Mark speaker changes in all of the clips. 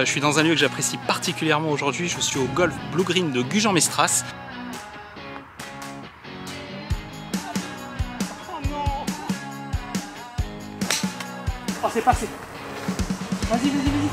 Speaker 1: Je suis dans un lieu que j'apprécie particulièrement aujourd'hui, je suis au golf Blue Green de Gujan-Mestras. Oh non! Oh c'est passé! Vas-y, vas-y, vas-y!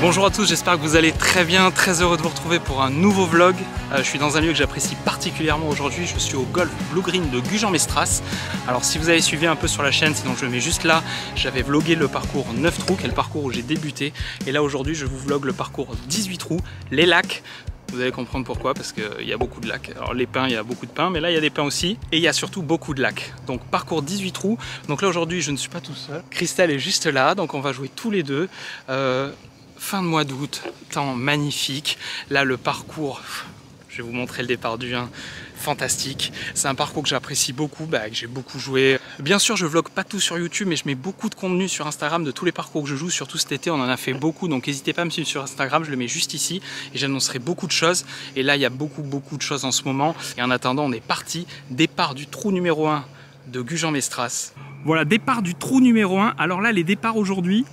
Speaker 1: Bonjour à tous, j'espère que vous allez très bien, très heureux de vous retrouver pour un nouveau vlog. Je suis dans un lieu que j'apprécie particulièrement aujourd'hui, je suis au golf Blue Green de Gujan-Mestras. Alors si vous avez suivi un peu sur la chaîne, sinon je le mets juste là, j'avais vlogué le parcours 9 trous, qui est le parcours où j'ai débuté. Et là aujourd'hui je vous vlog le parcours 18 trous, les lacs. Vous allez comprendre pourquoi, parce qu'il y a beaucoup de lacs. Alors les pins, il y a beaucoup de pins, mais là il y a des pins aussi. Et il y a surtout beaucoup de lacs. Donc parcours 18 trous. Donc là aujourd'hui je ne suis pas tout seul. Christelle est juste là, donc on va jouer tous les deux. Fin de mois d'août, temps magnifique. Là le parcours, je vais vous montrer le départ du 1, fantastique. C'est un parcours que j'apprécie beaucoup, que j'ai beaucoup joué. Bien sûr je vlog pas tout sur YouTube, mais je mets beaucoup de contenu sur Instagram de tous les parcours que je joue, surtout cet été on en a fait beaucoup, donc n'hésitez pas à me suivre sur Instagram, je le mets juste ici et j'annoncerai beaucoup de choses. Et là il y a beaucoup de choses en ce moment. Et en attendant on est parti, départ du trou numéro 1 de Gujan-Mestras. Voilà, départ du trou numéro 1. Alors là les départs aujourd'hui...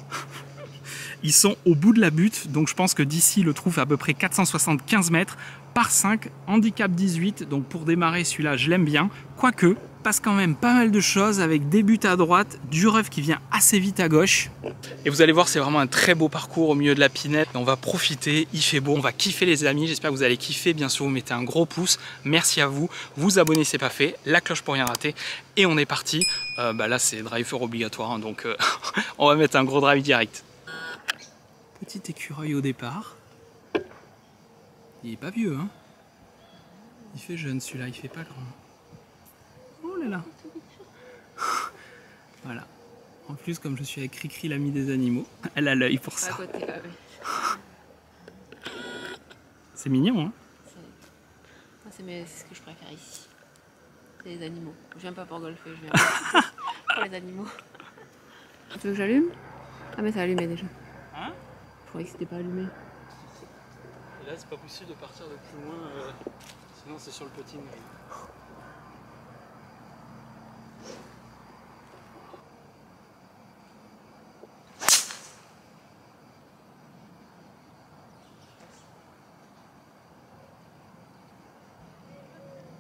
Speaker 1: Ils sont au bout de la butte, donc je pense que d'ici le trou fait à peu près 475 mètres par 5, handicap 18, donc pour démarrer celui-là je l'aime bien, quoique passe quand même pas mal de choses avec des buts à droite, du rough qui vient assez vite à gauche. Et vous allez voir c'est vraiment un très beau parcours au milieu de la pinette, on va profiter, il fait beau, on va kiffer les amis, j'espère que vous allez kiffer, bien sûr vous mettez un gros pouce, merci à vous, vous abonnez si c'est pas fait, la cloche pour rien rater, et on est parti. Là c'est driver obligatoire, hein, donc on va mettre un gros drive direct. Petit écureuil au départ. Il est pas vieux, hein. Il fait jeune celui-là, il fait pas grand. Oh là là. Voilà. En plus, comme je suis avec Cricri, l'ami des animaux, elle a l'œil pour ça. C'est mignon, hein.
Speaker 2: C'est ce que je préfère ici. C'est les animaux. Je viens pas pour golfer, je viens pour les animaux. Tu veux que j'allume? Ah mais ça a allumé déjà.
Speaker 1: Hein?
Speaker 2: Je croyais que c'était pas allumé.
Speaker 1: Et là c'est pas possible de partir de plus loin, sinon c'est sur le putting.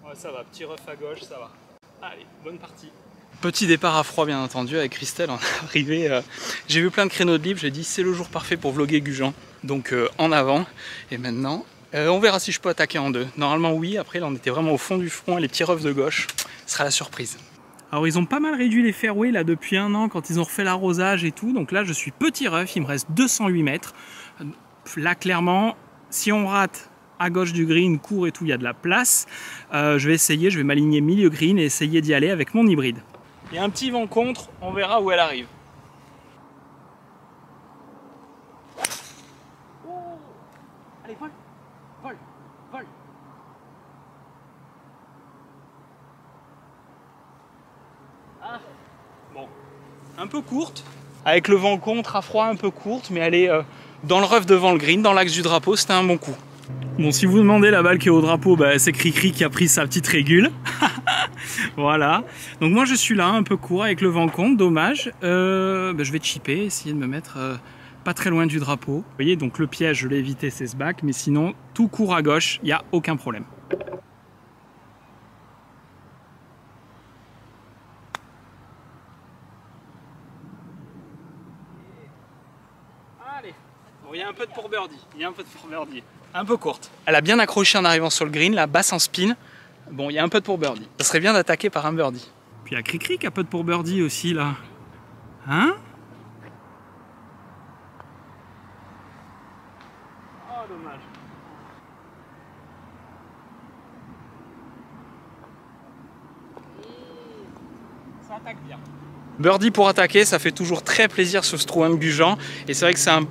Speaker 1: Ouais ça va, petit rough à gauche, ça va. Allez, bonne partie. Petit départ à froid bien entendu avec Christelle, on est arrivé, j'ai vu plein de créneaux de libre, j'ai dit c'est le jour parfait pour vlogger Gujan, donc en avant. Et maintenant, on verra si je peux attaquer en deux. Normalement oui, après là on était vraiment au fond du front et les petits roughs de gauche, ce sera la surprise. Alors ils ont pas mal réduit les fairways là depuis un an quand ils ont refait l'arrosage et tout, donc là je suis petit rough, il me reste 208 mètres. Là clairement, si on rate à gauche du green, court et tout, il y a de la place. Je vais essayer, je vais m'aligner milieu green et essayer d'y aller avec mon hybride. Il y a un petit vent contre, on verra où elle arrive. Oh, allez, vole, vole, vole. Ah, bon, un peu courte, avec le vent contre, à froid un peu courte, mais elle est dans le rough devant le green, dans l'axe du drapeau, c'était un bon coup. Bon, si vous demandez la balle qui est au drapeau, c'est Cricri qui a pris sa petite régule. Voilà. Donc moi je suis là, un peu court avec le vent contre, dommage. Je vais chipper, essayer de me mettre pas très loin du drapeau. Vous voyez, donc le piège, je l'ai évité, c'est ce bac, mais sinon, tout court à gauche, il n'y a aucun problème. Allez, bon, il y a un peu de pour birdie, un peu courte. Elle a bien accroché en arrivant sur le green, la basse en spin. Bon, il y a un peu de pour birdie. Ça serait bien d'attaquer par un birdie. Puis il y a Cricri qui a peu de pour birdie aussi là. Hein? Oh, dommage. Ça attaque bien. Birdie pour attaquer, ça fait toujours très plaisir sur ce trou 1 de Gujan. Et c'est vrai que c'est un...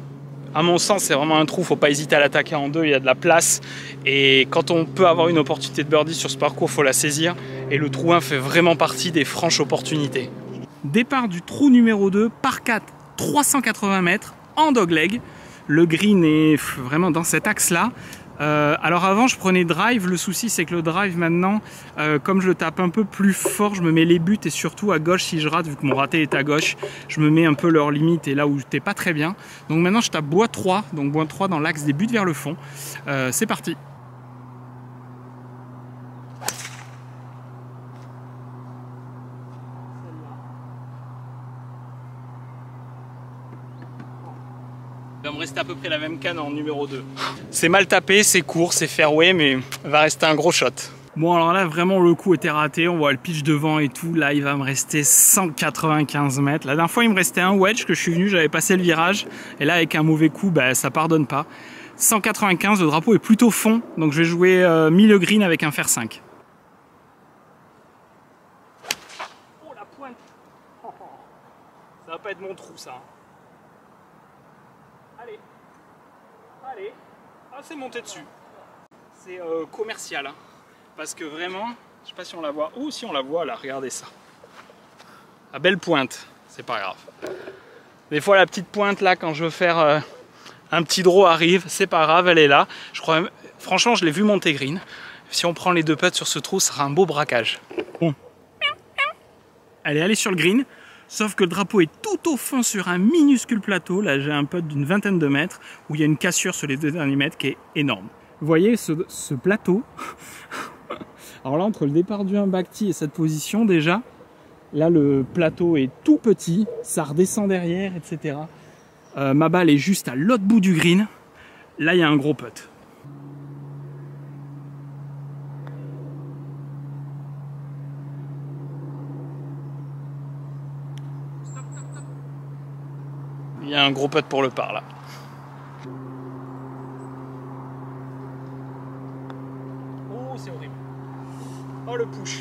Speaker 1: À mon sens, c'est vraiment un trou, faut pas hésiter à l'attaquer en deux, il y a de la place. Et quand on peut avoir une opportunité de birdie sur ce parcours, faut la saisir. Et le trou 1 fait vraiment partie des franches opportunités. Départ du trou numéro 2, par 4, 380 mètres, en dogleg. Le green est vraiment dans cet axe-là. Alors avant je prenais drive, le souci c'est que le drive maintenant, comme je le tape un peu plus fort, je me mets les buts et surtout à gauche si je rate, vu que mon raté est à gauche, je me mets un peu leur limite et là où t'es pas très bien. Donc maintenant je tape bois 3, donc bois 3 dans l'axe des buts vers le fond. C'est parti. Il va me rester à peu près la même canne en numéro 2. C'est mal tapé, c'est court, c'est fairway, mais il va rester un gros shot. Bon alors là vraiment le coup était raté, on voit le pitch devant et tout. Là il va me rester 195 mètres. La dernière fois il me restait un wedge que je suis venu, j'avais passé le virage. Et là avec un mauvais coup, bah, ça pardonne pas. 195, le drapeau est plutôt fond, donc je vais jouer mi le green avec un fer 5. Oh la pointe. Ça va pas être mon trou ça. Allez, allez, ah c'est monté dessus. C'est commercial, hein, parce que vraiment, je sais pas si on la voit, ou si on la voit là, regardez ça. La belle pointe, c'est pas grave. Des fois la petite pointe là, quand je veux faire un petit draw arrive, c'est pas grave, elle est là. Je crois, franchement, je l'ai vu monter green. Si on prend les 2 putts sur ce trou, ça sera un beau braquage. Bon, elle est allée sur le green. Sauf que le drapeau est tout au fond sur un minuscule plateau. Là, j'ai un putt d'une vingtaine de mètres où il y a une cassure sur les 2 derniers mètres qui est énorme. Vous voyez ce plateau. Alors là, entre le départ du 1 back tee et cette position, déjà, là, le plateau est tout petit. Ça redescend derrière, etc. Ma balle est juste à l'autre bout du green. Là, il y a un gros putt. Il y a un gros putt pour le par là. Oh, c'est horrible. Oh, le push.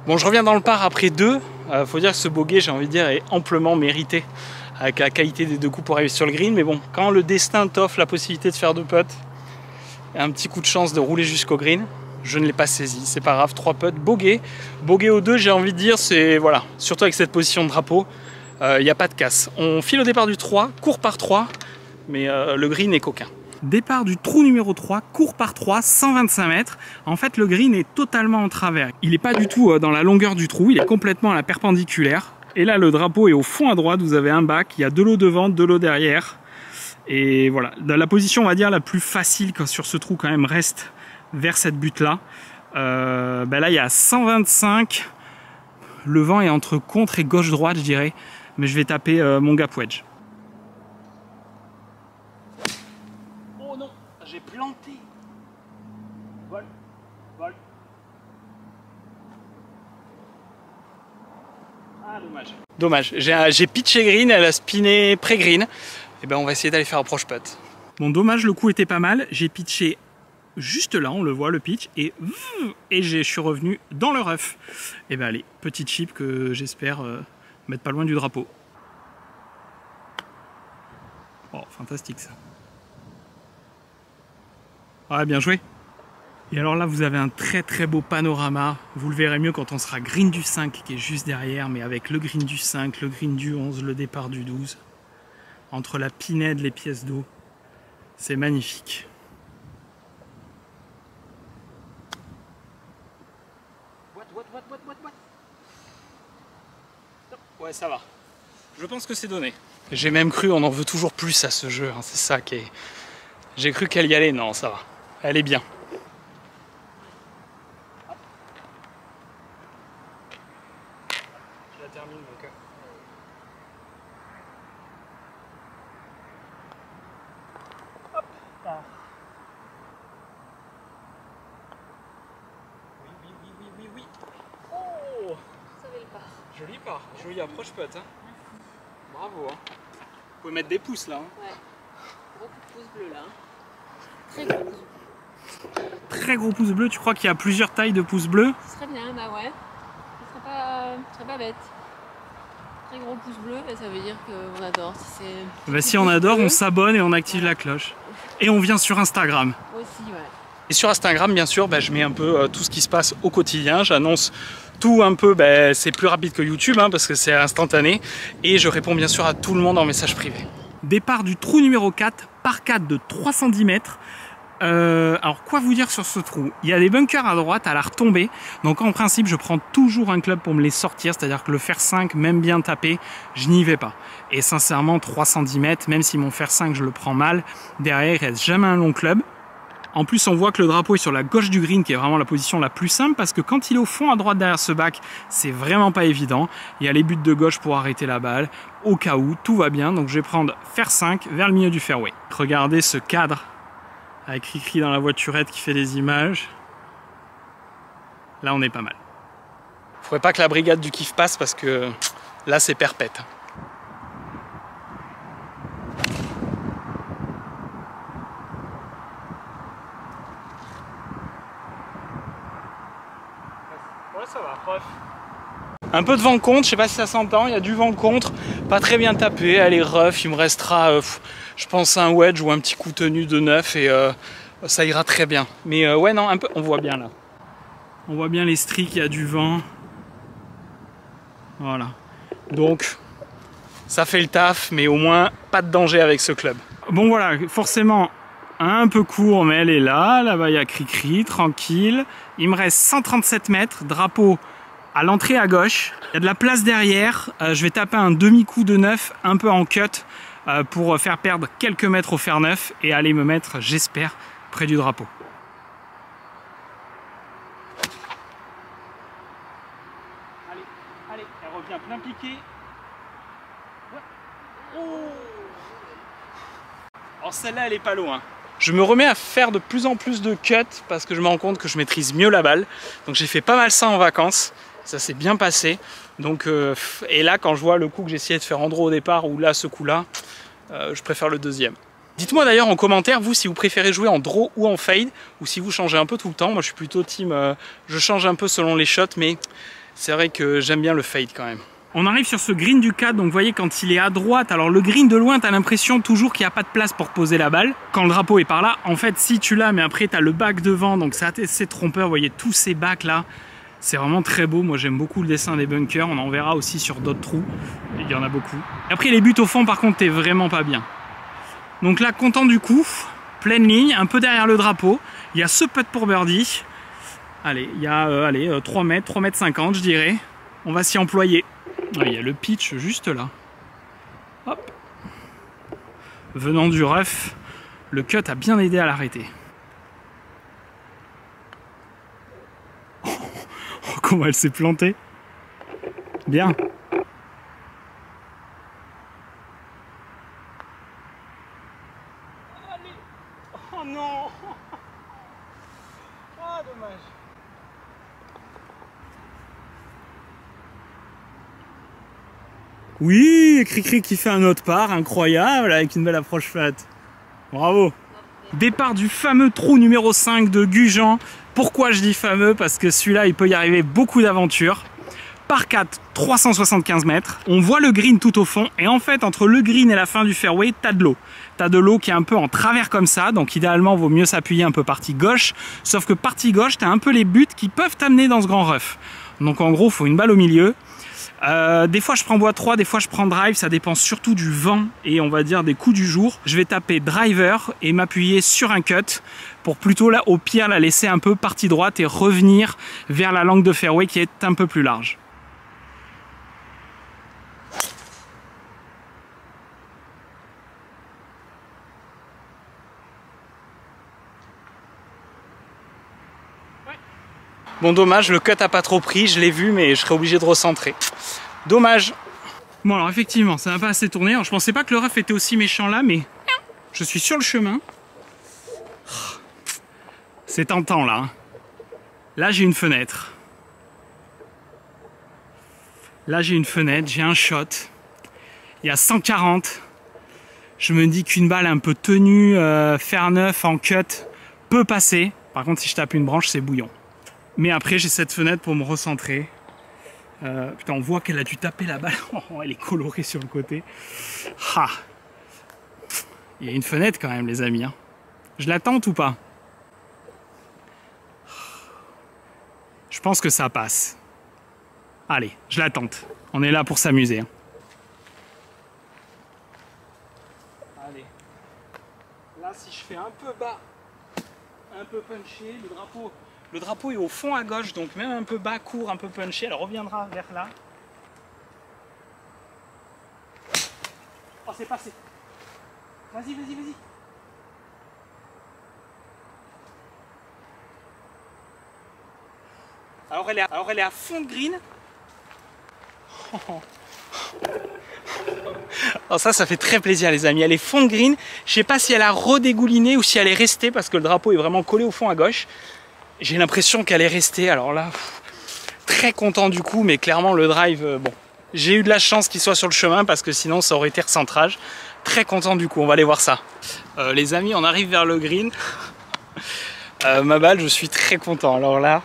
Speaker 1: Bon, je reviens dans le par après 2. Faut dire que ce bogey, j'ai envie de dire, est amplement mérité avec la qualité des 2 coups pour arriver sur le green. Mais bon, quand le destin t'offre la possibilité de faire 2 putts et un petit coup de chance de rouler jusqu'au green, je ne l'ai pas saisi. C'est pas grave, 3 putts, bogey. Bogey au 2, j'ai envie de dire, c'est voilà, surtout avec cette position de drapeau. Il n'y a pas de casse. On file au départ du 3, court par 3, mais le green est coquin. Départ du trou numéro 3, court par 3, 125 mètres. En fait, le green est totalement en travers. Il n'est pas du tout dans la longueur du trou, il est complètement à la perpendiculaire. Et là, le drapeau est au fond à droite, vous avez un bac, il y a de l'eau devant, de l'eau derrière. Et voilà, la position, on va dire, la plus facile sur ce trou quand même reste vers cette butte-là. Ben là, il y a 125. Le vent est entre contre et gauche-droite, je dirais. Mais je vais taper mon gap wedge. Oh non, j'ai planté. Vol, vol. Ah, dommage. Dommage, j'ai pitché green, elle a spiné pré-green. Et ben on va essayer d'aller faire approche putt. Bon, dommage, le coup était pas mal. J'ai pitché juste là, on le voit, le pitch, et je suis revenu dans le rough. Et ben allez, petit chip que j'espère mettre pas loin du drapeau. Oh, fantastique ça. Ouais, bien joué. Et alors là, vous avez un très très beau panorama. Vous le verrez mieux quand on sera green du 5 qui est juste derrière, mais avec le green du 5, le green du 11, le départ du 12. Entre la pinède, les pièces d'eau. C'est magnifique. Ouais, ça va. Je pense que c'est donné. J'ai même cru, on en veut toujours plus à ce jeu. Hein, c'est ça qui est... J'ai cru qu'elle y allait. Non, ça va. Elle est bien. Je la termine donc. Hop. Ah. Oui. Oh, joli part, joli approche putt. Hein. Bravo. Hein. Vous pouvez mettre des pouces là. Hein.
Speaker 2: Ouais. Gros pouce bleu là. Très gros pouce bleu.
Speaker 1: Très gros pouce bleu, tu crois qu'il y a plusieurs tailles de pouces bleus?
Speaker 2: Ce serait bien, bah ouais. Ce serait pas bête. Très gros pouce bleu, et ça veut dire qu'on adore.
Speaker 1: Si on adore, on s'abonne et on active la cloche. Et on vient sur Instagram.
Speaker 2: Aussi, ouais.
Speaker 1: Et sur Instagram, bien sûr, je mets un peu tout ce qui se passe au quotidien. J'annonce tout un peu, c'est plus rapide que YouTube, hein, parce que c'est instantané. Et je réponds bien sûr à tout le monde en message privé. Départ du trou numéro 4, par 4 de 310 mètres. Alors quoi vous dire sur ce trou? Il y a des bunkers à droite à la retombée, donc en principe je prends toujours un club pour me les sortir, c'est-à-dire que le fer 5, même bien tapé, je n'y vais pas. Et sincèrement 310 mètres, même si mon fer 5 je le prends mal, derrière il reste jamais un long club. En plus on voit que le drapeau est sur la gauche du green, qui est vraiment la position la plus simple, parce que quand il est au fond à droite derrière ce bac, c'est vraiment pas évident. Il y a les buts de gauche pour arrêter la balle, au cas où, tout va bien, donc je vais prendre fer 5 vers le milieu du fairway. Regardez ce cadre avec Cricri dans la voiturette qui fait des images. Là on est pas mal. Faudrait pas que la brigade du kiff passe parce que là c'est perpète. Ouais ça va, prof. Un peu de vent contre, je sais pas si ça s'entend, il y a du vent contre, pas très bien tapé, elle est rough, il me restera je pense un wedge ou un petit coup tenu de 9 et ça ira très bien. Mais ouais non, un peu, on voit bien là. On voit bien les streaks, il y a du vent. Voilà. Donc ça fait le taf, mais au moins pas de danger avec ce club. Bon voilà, forcément un peu court, mais elle est là. Là-bas il y a Cricri, tranquille. Il me reste 137 mètres, drapeau à l'entrée à gauche. Il y a de la place derrière. Je vais taper un demi-coup de 9, un peu en cut, pour faire perdre quelques mètres au fer 9 et aller me mettre, j'espère, près du drapeau. Allez, allez, elle revient plein piqué. Ouais. Oh, alors celle-là, elle est pas loin. Je me remets à faire de plus en plus de cuts parce que je me rends compte que je maîtrise mieux la balle. Donc j'ai fait pas mal ça en vacances. Ça s'est bien passé. Donc, et là, quand je vois le coup que j'essayais de faire en draw au départ, ou là, ce coup-là, je préfère le deuxième. Dites-moi d'ailleurs en commentaire, vous, si vous préférez jouer en draw ou en fade, ou si vous changez un peu tout le temps. Moi, je suis plutôt team, je change un peu selon les shots, mais c'est vrai que j'aime bien le fade quand même. On arrive sur ce green du 4, donc vous voyez quand il est à droite, alors le green de loin, tu as l'impression toujours qu'il n'y a pas de place pour poser la balle. Quand le drapeau est par là, en fait, si tu l'as, mais après, tu as le bac devant, donc c'est assez trompeur. Vous voyez tous ces bacs là. C'est vraiment très beau, moi j'aime beaucoup le dessin des bunkers, on en verra aussi sur d'autres trous, il y en a beaucoup. Après les buts au fond par contre t'es vraiment pas bien. Donc là content du coup, pleine ligne, un peu derrière le drapeau, il y a ce putt pour birdie. Allez, il y a 3 mètres, 3 mètres 50 je dirais, on va s'y employer. Ah, il y a le pitch juste là. Hop. Venant du rough, le cut a bien aidé à l'arrêter. Comment elle s'est plantée. Bien. Allez. Oh non. Ah dommage. Oui, Cricri qui fait un autre par, incroyable, avec une belle approche flat. Bravo. Départ du fameux trou numéro 5 de Gujan. Pourquoi je dis fameux? Parce que celui-là, il peut y arriver beaucoup d'aventures. Par 4, 375 mètres. On voit le green tout au fond. Et en fait, entre le green et la fin du fairway, t'as de l'eau. T'as de l'eau qui est un peu en travers comme ça. Donc idéalement, il vaut mieux s'appuyer un peu partie gauche. Sauf que partie gauche, t'as un peu les buts qui peuvent t'amener dans ce grand rough. Donc en gros, il faut une balle au milieu. Des fois je prends bois 3, des fois je prends drive, ça dépend surtout du vent et on va dire des coups du jour. Je vais taper driver et m'appuyer sur un cut pour plutôt là au pire la laisser un peu partie droite et revenir vers la langue de fairway qui est un peu plus large. Bon dommage, le cut a pas trop pris, je l'ai vu mais je serais obligé de recentrer. Dommage. Bon alors effectivement, ça n'a pas assez tourné. Alors, je pensais pas que le rough était aussi méchant là, mais je suis sur le chemin. C'est tentant là. Là j'ai une fenêtre. Là j'ai une fenêtre, j'ai un shot. Il y a 140. Je me dis qu'une balle un peu tenue, fer 9 en cut, peut passer. Par contre si je tape une branche, c'est bouillon. Mais après j'ai cette fenêtre pour me recentrer. Putain, on voit qu'elle a dû taper la balle. Oh, elle est colorée sur le côté. Ah. Il y a une fenêtre quand même les amis. Hein. Je la tente ou pas? Je pense que ça passe. Allez, je la tente. On est là pour s'amuser. Hein. là, si je fais un peu bas, un peu punché, le drapeau est au fond à gauche, donc même un peu bas, court, un peu punché, elle reviendra vers là. Oh, c'est passé. Vas-y, vas-y, vas-y. Alors elle est à fond de green. Alors ça fait très plaisir les amis. Elle est fond de green. Je sais pas si elle a redégouliné ou si elle est restée parce que le drapeau est vraiment collé au fond à gauche. J'ai l'impression qu'elle est restée. Alors là, très content du coup, mais clairement le drive, bon. J'ai eu de la chance qu'il soit sur le chemin parce que sinon ça aurait été recentrage. Très content du coup, on va aller voir ça. Les amis, on arrive vers le green. Ma balle, je suis très content. Alors là,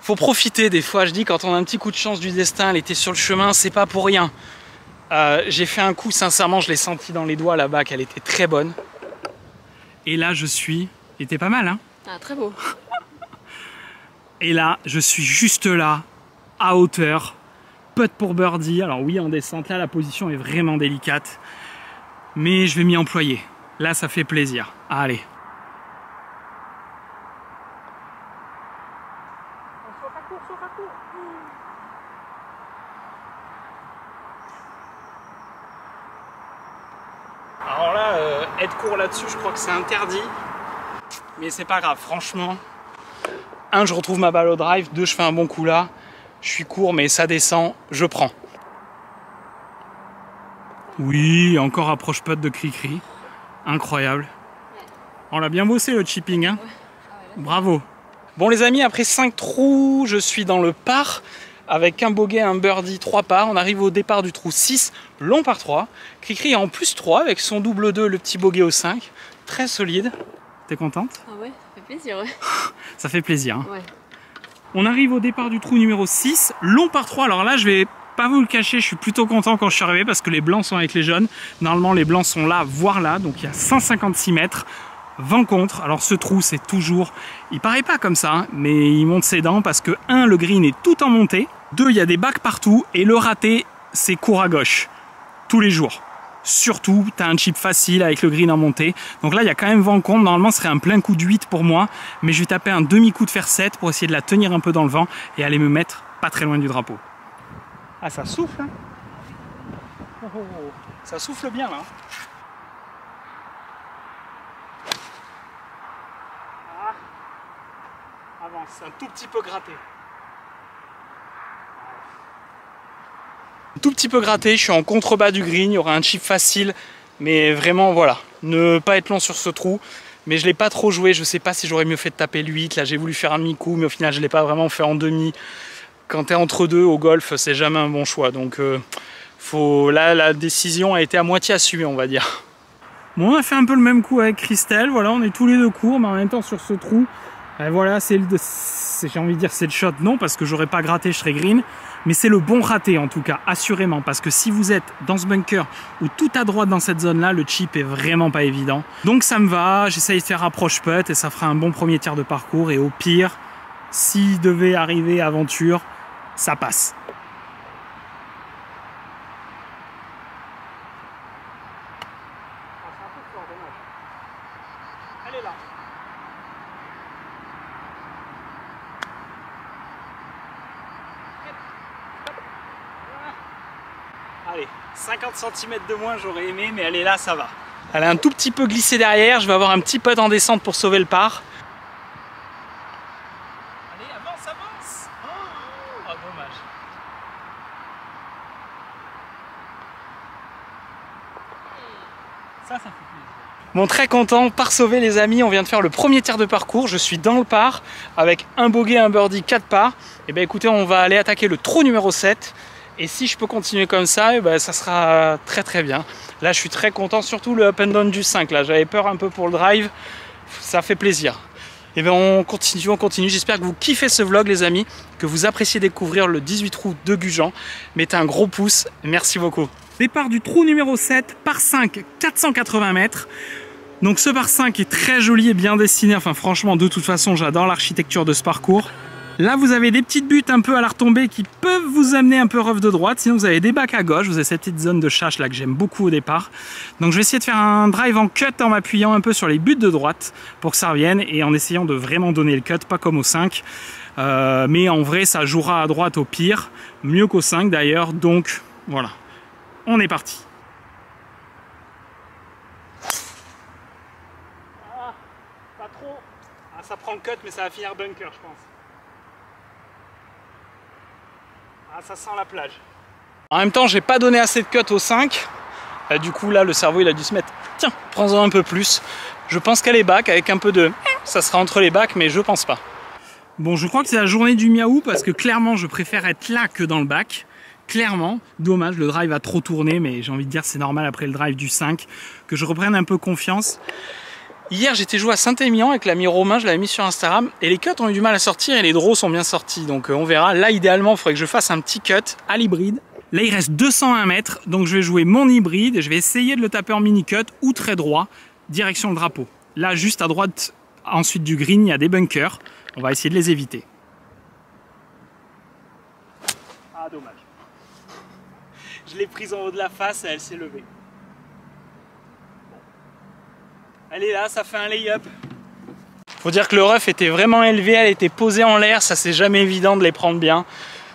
Speaker 1: faut profiter des fois. Je dis quand on a un petit coup de chance du destin, elle était sur le chemin, c'est pas pour rien. J'ai fait un coup, sincèrement, je l'ai senti dans les doigts là-bas qu'elle était très bonne. Et là, je suis... Il était pas mal, hein?
Speaker 2: Ah, très beau.
Speaker 1: Et là, je suis juste là, à hauteur. Putt pour birdie. Alors oui, en descente, là, la position est vraiment délicate. Mais je vais m'y employer. Là, ça fait plaisir. Allez. Alors là, être court là-dessus, je crois que c'est interdit. Mais c'est pas grave, franchement. 1, je retrouve ma balle au drive. 2, je fais un bon coup là. Je suis court, mais ça descend, je prends. Oui, encore approche putt de Cricri. Incroyable. On l'a bien bossé le chipping, hein. Bravo. Bon les amis, après 5 trous, je suis dans le par. Avec un bogey, un birdie, 3 par. On arrive au départ du trou 6, long par 3. Cricri est en plus 3 avec son double 2, le petit bogey au 5. Très solide. T'es contente?
Speaker 2: Ah ouais, ça fait plaisir, ouais.
Speaker 1: Ça fait plaisir. Hein.
Speaker 2: Ouais.
Speaker 1: On arrive au départ du trou numéro 6, long par 3. Alors là, je vais pas vous le cacher, je suis plutôt content quand je suis arrivé parce que les blancs sont avec les jaunes. Normalement, les blancs sont là, voire là. Donc il y a 156 mètres. Vent contre, alors ce trou c'est toujours, il paraît pas comme ça, hein, mais il monte ses dents parce que 1, le green est tout en montée, 2, il y a des bacs partout et le raté c'est court à gauche, tous les jours. Surtout, tu as un chip facile avec le green en montée, donc là il y a quand même vent contre, normalement ce serait un plein coup de 8 pour moi, mais je vais taper un demi-coup de fer 7 pour essayer de la tenir un peu dans le vent et aller me mettre pas très loin du drapeau. Ah ça souffle hein. Oh, oh, oh. Ça souffle bien là. Avance, un tout petit peu gratté. Un tout petit peu gratté, je suis en contrebas du green, il y aura un chip facile, mais vraiment voilà, ne pas être long sur ce trou. Mais je ne l'ai pas trop joué, je ne sais pas si j'aurais mieux fait de taper le 8, là j'ai voulu faire un demi-coup, mais au final je ne l'ai pas vraiment fait en demi. Quand tu es entre deux au golf, c'est jamais un bon choix, donc là la décision a été à moitié assumée on va dire. Bon, on a fait un peu le même coup avec Christelle, voilà, on est tous les deux courts, mais en même temps sur ce trou. Voilà, j'ai envie de dire c'est le shot, non, parce que j'aurais pas gratté, je serais green, mais c'est le bon raté en tout cas, assurément, parce que si vous êtes dans ce bunker ou tout à droite dans cette zone-là, le chip est vraiment pas évident. Donc ça me va, j'essaye de faire approche putt et ça fera un bon premier tiers de parcours et au pire, s'il devait arriver aventure, ça passe. Elle est là. Allez, 50 cm de moins j'aurais aimé, mais elle est là, ça va. Elle a un tout petit peu glissé derrière, je vais avoir un petit putt en descente pour sauver le par. Allez, avance, avance. Oh, dommage. Ça fait plaisir. Bon, très content, par sauvé les amis, on vient de faire le premier tiers de parcours, je suis dans le par, avec un bogey, un birdie, 4 par. Et bien écoutez, on va aller attaquer le trou numéro 7. Et si je peux continuer comme ça, ben, ça sera très très bien. Là je suis très content, surtout le up and down du 5, là j'avais peur un peu pour le drive, ça fait plaisir. Et bien on continue, j'espère que vous kiffez ce vlog les amis, que vous appréciez découvrir le 18 trou de Gujan. Mettez un gros pouce, merci beaucoup. Départ du trou numéro 7, par 5, 480 mètres. Donc ce par 5 est très joli et bien dessiné, enfin franchement de toute façon j'adore l'architecture de ce parcours. Là, vous avez des petites buttes un peu à la retombée qui peuvent vous amener un peu rough de droite. Sinon, vous avez des bacs à gauche. Vous avez cette petite zone de chasse là que j'aime beaucoup au départ. Donc, je vais essayer de faire un drive en cut en m'appuyant un peu sur les buttes de droite pour que ça revienne et en essayant de vraiment donner le cut, pas comme au 5. Mais en vrai, ça jouera à droite au pire. Mieux qu'au 5 d'ailleurs. Donc, voilà. On est parti. Pas trop. Ah, ça prend le cut, mais ça va finir bunker, je pense. Ah, ça sent la plage. En même temps, j'ai pas donné assez de cut au 5. Du coup, là, le cerveau, il a dû se mettre. Tiens, prends-en un peu plus. Je pense qu'à les bacs, avec un peu de. Ça sera entre les bacs, mais je pense pas. Bon, je crois que c'est la journée du miaou parce que clairement, je préfère être là que dans le bac. Clairement, dommage, le drive a trop tourné, mais j'ai envie de dire c'est normal après le drive du 5 que je reprenne un peu confiance. Hier, j'étais joué à Saint-Émilion avec l'ami Romain, je l'avais mis sur Instagram, et les cuts ont eu du mal à sortir et les draws sont bien sortis, donc on verra. Là, idéalement, il faudrait que je fasse un petit cut à l'hybride. Là, il reste 201 mètres, donc je vais jouer mon hybride, je vais essayer de le taper en mini-cut ou très droit, direction le drapeau. Là, juste à droite, ensuite du green, il y a des bunkers, on va essayer de les éviter. Ah, dommage. Je l'ai prise en haut de la face et elle s'est levée. Elle est là, ça fait un lay-up. Faut dire que le rough était vraiment élevé, elle était posée en l'air, ça c'est jamais évident de les prendre bien.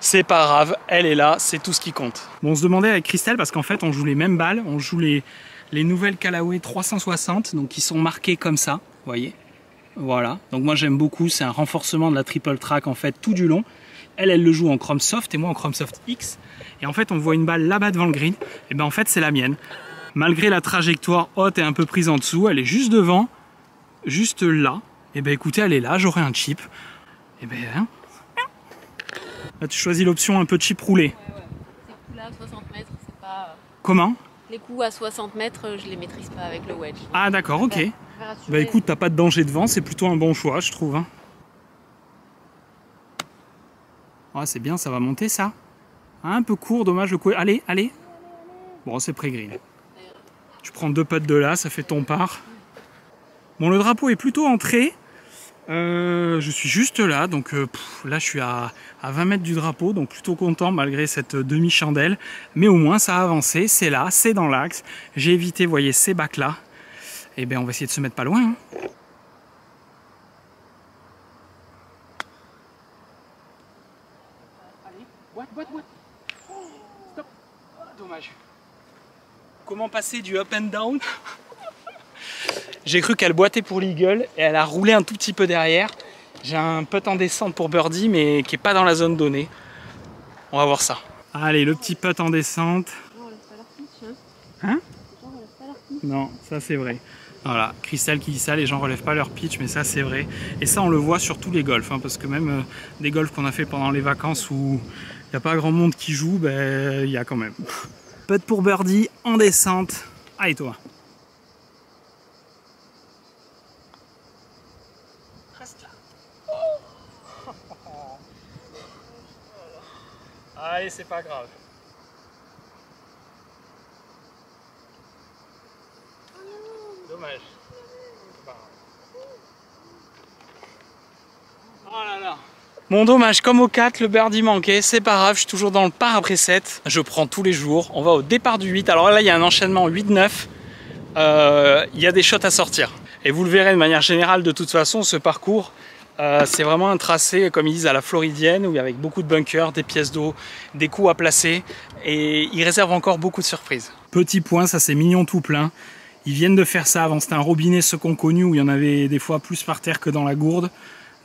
Speaker 1: C'est pas grave, elle est là, c'est tout ce qui compte. Bon, on se demandait avec Christelle, parce qu'en fait on joue les mêmes balles, on joue les nouvelles Callaway 360, donc qui sont marquées comme ça, vous voyez. Voilà, donc moi j'aime beaucoup, c'est un renforcement de la triple track en fait tout du long. Elle le joue en Chrome Soft et moi en Chrome Soft X. Et en fait on voit une balle là-bas devant le green, et ben en fait c'est la mienne. Malgré la trajectoire haute et un peu prise en dessous, elle est juste devant, juste là. Et ben écoutez, elle est là, j'aurai un chip. Et ben hein. Là tu choisis l'option un peu chip roulé.
Speaker 2: Ouais. Ces coups-là à 60 mètres, c'est pas...
Speaker 1: Comment?
Speaker 2: Les coups à 60 mètres, je les maîtrise pas avec le wedge.
Speaker 1: Ah d'accord, ok. Bah écoute, t'as pas de danger devant, c'est plutôt un bon choix, je trouve. Hein. Oh, c'est bien, ça va monter ça. Un peu court, dommage le coup. Allez, allez. Bon, c'est pré-green. Tu prends 2 putts de là, ça fait ton par. Bon, le drapeau est plutôt entré. Je suis juste là, donc là je suis à 20 mètres du drapeau, donc plutôt content malgré cette demi-chandelle. Mais au moins ça a avancé, c'est là, c'est dans l'axe. J'ai évité, vous voyez, ces bacs là. Et bien on va essayer de se mettre pas loin. Hein. Allez, boîte. Oh, stop. Oh, dommage. Comment passer du up and down? J'ai cru qu'elle boitait pour l'eagle et elle a roulé un tout petit peu derrière. J'ai un putt en descente pour birdie mais qui n'est pas dans la zone donnée. On va voir ça. Allez, le petit putt en descente. Hein? Non, ça c'est vrai. Voilà, Christelle qui dit ça, les gens relèvent pas leur pitch, mais ça c'est vrai. Et ça on le voit sur tous les golfs, hein, parce que même des golfs qu'on a fait pendant les vacances où il n'y a pas grand monde qui joue, ben il y a quand même. Putt pour birdie en descente. Allez toi. Reste là. Allez, c'est pas grave. Dommage. Oh là là. Bon, dommage, comme au 4, le birdie manquait, c'est pas grave, je suis toujours dans le par après 7. Je prends tous les jours, on va au départ du 8. Alors là, il y a un enchaînement 8-9. Il y a des shots à sortir. Et vous le verrez de manière générale, de toute façon, ce parcours, c'est vraiment un tracé, comme ils disent, à la floridienne, où il y a avec beaucoup de bunkers, des pièces d'eau, des coups à placer. Et ils réservent encore beaucoup de surprises. Petit point, ça c'est mignon tout plein. Ils viennent de faire ça, avant c'était un robinet ceux qu'on connu, où il y en avait des fois plus par terre que dans la gourde.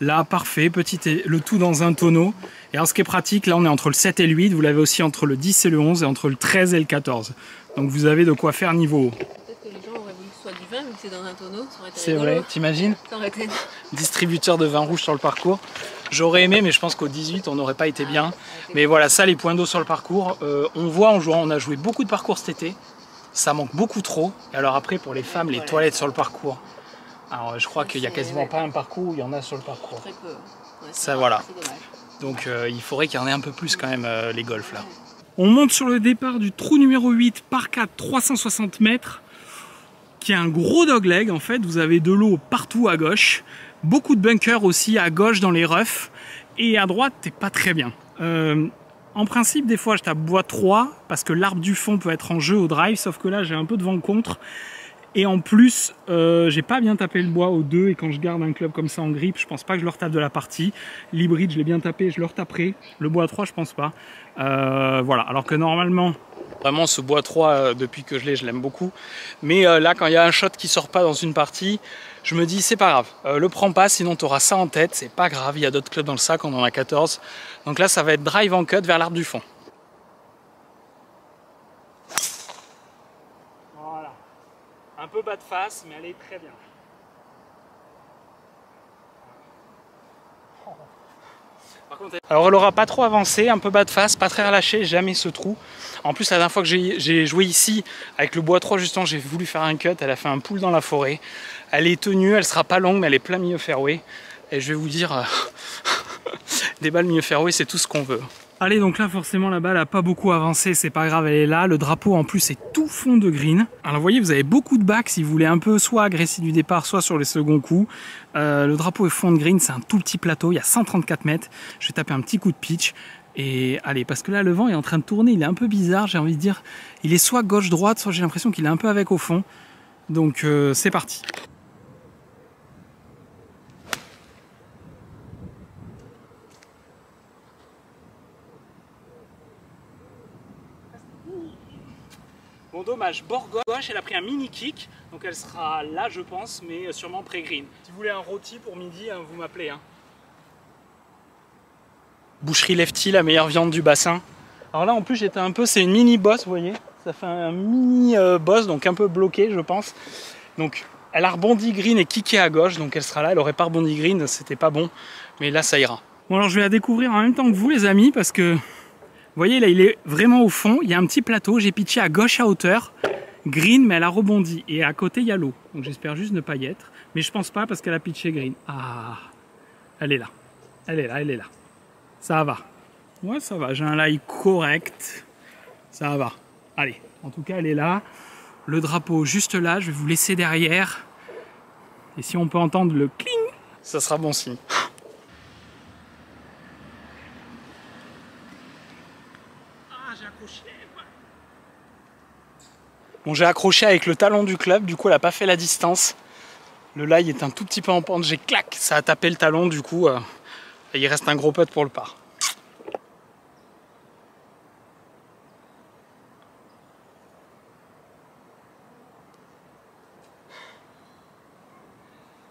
Speaker 1: Là, parfait, le tout dans un tonneau. Et alors, ce qui est pratique, là, on est entre le 7 et le 8. Vous l'avez aussi entre le 10 et le 11 et entre le 13 et le 14. Donc, vous avez de quoi faire niveau haut.
Speaker 2: Peut-être que les gens auraient voulu que ce soit du vin, vu que c'est dans un tonneau. Ça aurait été
Speaker 1: c'est vrai, t'imagines?
Speaker 2: Ça aurait été...
Speaker 1: Distributeur de vin rouge sur le parcours. J'aurais aimé, mais je pense qu'au 18, on n'aurait pas été bien. Mais voilà, ça, les points d'eau sur le parcours. On voit en jouant, on a joué beaucoup de parcours cet été. Ça manque beaucoup trop. Et alors après, pour les femmes, les toilettes sur le parcours. Alors je crois qu'il n'y a quasiment pas un parcours où il y en a sur le parcours.
Speaker 2: Très peu. Ouais,
Speaker 1: ça voilà. Donc il faudrait qu'il y en ait un peu plus quand même les golfs là. On monte sur le départ du trou numéro 8 par 4 360 mètres qui est un gros dogleg en fait. Vous avez de l'eau partout à gauche. Beaucoup de bunkers aussi à gauche dans les roughs. Et à droite, t'es pas très bien. En principe, des fois, je tape bois 3 parce que l'arbre du fond peut être en jeu au drive, sauf que là, j'ai un peu de vent contre. Et en plus, j'ai pas bien tapé le bois au 2 et quand je garde un club comme ça en grip, je pense pas que je le retape de la partie. L'hybride, je l'ai bien tapé, je le retaperai. Le bois 3, je pense pas. Voilà, alors que normalement, vraiment ce bois 3, depuis que je l'aime beaucoup. Mais là, quand il y a un shot qui sort pas dans une partie, je me dis c'est pas grave, le prends pas, sinon tu auras ça en tête, c'est pas grave, il y a d'autres clubs dans le sac, on en a 14. Donc là, ça va être drive en cut vers l'arbre du fond. Voilà. Un peu bas de face, mais elle est très bien. Par contre, alors elle aura pas trop avancé, un peu bas de face, pas très relâché, jamais ce trou. En plus, la dernière fois que j'ai joué ici, avec le bois 3 justement, j'ai voulu faire un cut, elle a fait un pool dans la forêt. Elle est tenue, elle sera pas longue, mais elle est plein milieu fairway. Et je vais vous dire, des balles milieu fairway, c'est tout ce qu'on veut. Allez, donc là, forcément, la balle n'a pas beaucoup avancé, c'est pas grave, elle est là. Le drapeau, en plus, est tout fond de green. Alors, vous voyez, vous avez beaucoup de bacs si vous voulez un peu soit agresser du départ, soit sur les seconds coups. Le drapeau est fond de green, c'est un tout petit plateau, il y a 134 mètres. Je vais taper un petit coup de pitch. Et allez, parce que là, le vent est en train de tourner, il est un peu bizarre, j'ai envie de dire. Il est soit gauche-droite, soit j'ai l'impression qu'il est un peu avec au fond. Donc, c'est parti. Bon, dommage, bord gauche, elle a pris un mini kick, donc elle sera là, je pense, mais sûrement pré-green. Si vous voulez un rôti pour midi, hein, vous m'appelez. Hein. Boucherie Lefty, la meilleure viande du bassin. Alors là, en plus, j'étais un peu, c'est une mini bosse, vous voyez. Ça fait un mini bosse, donc un peu bloqué, je pense. Donc, elle a rebondi green et kické à gauche, donc elle sera là. Elle aurait pas rebondi green, c'était pas bon, mais là, ça ira. Bon, alors je vais la découvrir en même temps que vous, les amis, parce que vous voyez, là, il est vraiment au fond. Il y a un petit plateau. J'ai pitché à gauche à hauteur. Green, mais elle a rebondi. Et à côté, il y a l'eau. Donc j'espère juste ne pas y être. Mais je pense pas parce qu'elle a pitché green. Ah, elle est là. Elle est là, elle est là. Ça va. Ouais, ça va. J'ai un lie correct. Ça va. Allez, en tout cas, elle est là. Le drapeau juste là. Je vais vous laisser derrière. Et si on peut entendre le cling, ça sera bon signe. Bon, j'ai accroché avec le talon du club, du coup elle n'a pas fait la distance. Le lie est un tout petit peu en pente, j'ai clac, ça a tapé le talon, du coup il reste un gros putt pour le par.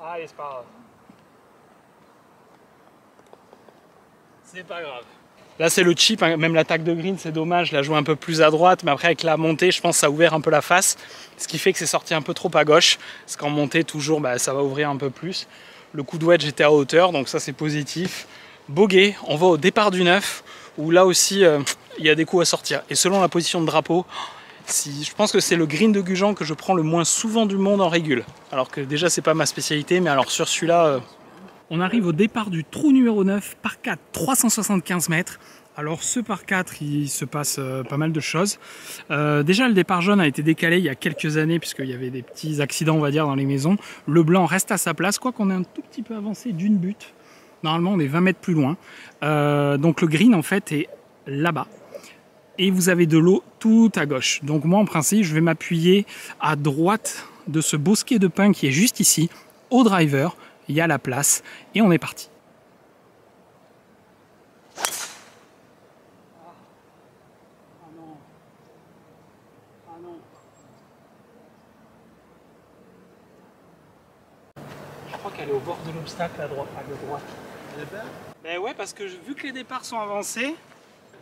Speaker 1: Allez, c'est pas grave. C'est pas grave. Là c'est le chip, hein. Même l'attaque de green c'est dommage, je la joue un peu plus à droite, mais après avec la montée je pense que ça a ouvert un peu la face, ce qui fait que c'est sorti un peu trop à gauche, parce qu'en montée toujours ça va ouvrir un peu plus. Le coup de wedge était à hauteur, donc ça c'est positif. Bogey, on va au départ du 9, où là aussi il y a des coups à sortir. Et selon la position de drapeau, je pense que c'est le green de Gujan que je prends le moins souvent du monde en régule. Alors que déjà c'est pas ma spécialité, mais alors sur celui-là... On arrive au départ du trou numéro 9, par 4, 375 mètres. Alors ce par 4, il se passe pas mal de choses. Déjà le départ jaune a été décalé il y a quelques années puisqu'il y avait des petits accidents on va dire dans les maisons. Le blanc reste à sa place, quoiqu'on est un tout petit peu avancé d'une butte. Normalement on est 20 mètres plus loin. Donc le green en fait est là-bas. Et vous avez de l'eau tout à gauche. Donc moi en principe je vais m'appuyer à droite de ce bosquet de pin qui est juste ici, au driver. Il y a la place et on est parti. Je crois qu'elle est au bord de l'obstacle à droite. Ben ouais, parce que vu que les départs sont avancés.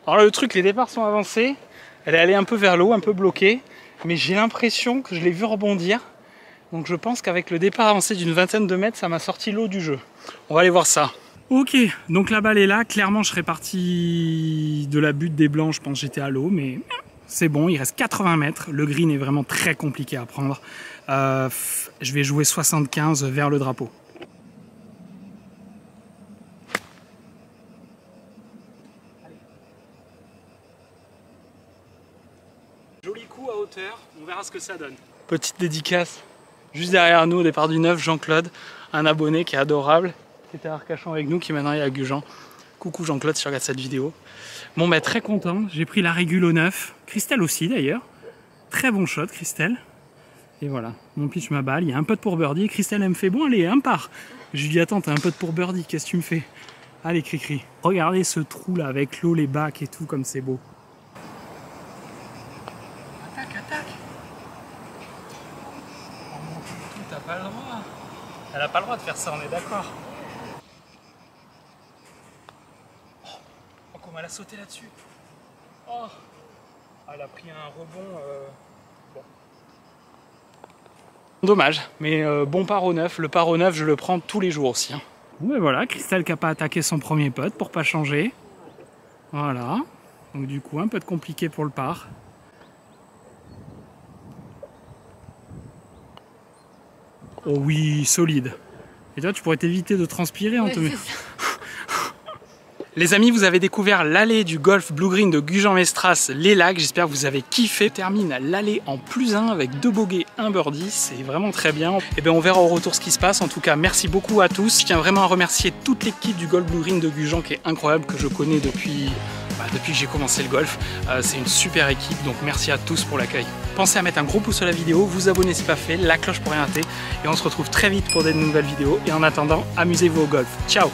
Speaker 1: Alors là, le truc, les départs sont avancés. Elle est allée un peu vers l'eau, un peu bloquée. Mais j'ai l'impression que je l'ai vu rebondir. Donc je pense qu'avec le départ avancé d'une vingtaine de mètres, ça m'a sorti l'eau du jeu. On va aller voir ça. Ok, donc la balle est là. Clairement, je serais parti de la butte des blancs. Je pense que j'étais à l'eau, mais c'est bon. Il reste 80 mètres. Le green est vraiment très compliqué à prendre. Je vais jouer 75 vers le drapeau. Joli coup à hauteur. On verra ce que ça donne. Petite dédicace. Juste derrière nous, au départ du 9, Jean-Claude, un abonné qui est adorable, qui était à Arcachon avec nous, qui maintenant est à Gujan. Coucou Jean-Claude si tu regardes cette vidéo. Bon bah très content, j'ai pris la régule au 9. Christelle aussi d'ailleurs. Très bon shot Christelle. Et voilà, mon pitch ma balle, il y a un putt pour birdie. Christelle elle me fait bon allez, un par. Je lui dis attends t'as un putt pour birdie, qu'est-ce que tu me fais? Allez cri-cri. Regardez ce trou là avec l'eau, les bacs et tout comme c'est beau. Attaque, attaque. Oh mon toutou, t'as pas le droit. Elle a pas le droit de faire ça, on est d'accord. Oh, comment elle a sauté là-dessus. Oh, elle a pris un rebond. Bon. Dommage, mais bon par au 9. Le par au 9, je le prends tous les jours aussi. Hein. Ouais, voilà, Christelle qui n'a pas attaqué son premier putt pour pas changer. Voilà. Donc du coup, un peu compliqué pour le par. Oh oui, solide. Et toi, tu pourrais t'éviter de transpirer en te mettant. Les amis, vous avez découvert l'allée du golf Blue Green de Gujan-Mestras, les lacs. J'espère que vous avez kiffé. On termine l'allée en +1 avec 2 bogeys, 1 birdie. C'est vraiment très bien. Et bien, on verra au retour ce qui se passe. En tout cas, merci beaucoup à tous. Je tiens vraiment à remercier toute l'équipe du golf Blue Green de Gujan qui est incroyable, que je connais depuis que j'ai commencé le golf. C'est une super équipe, donc merci à tous pour l'accueil. Pensez à mettre un gros pouce à la vidéo, vous abonner si ce n'est pas fait, la cloche pour rien rater. Et on se retrouve très vite pour des nouvelles vidéos. Et en attendant, amusez-vous au golf. Ciao!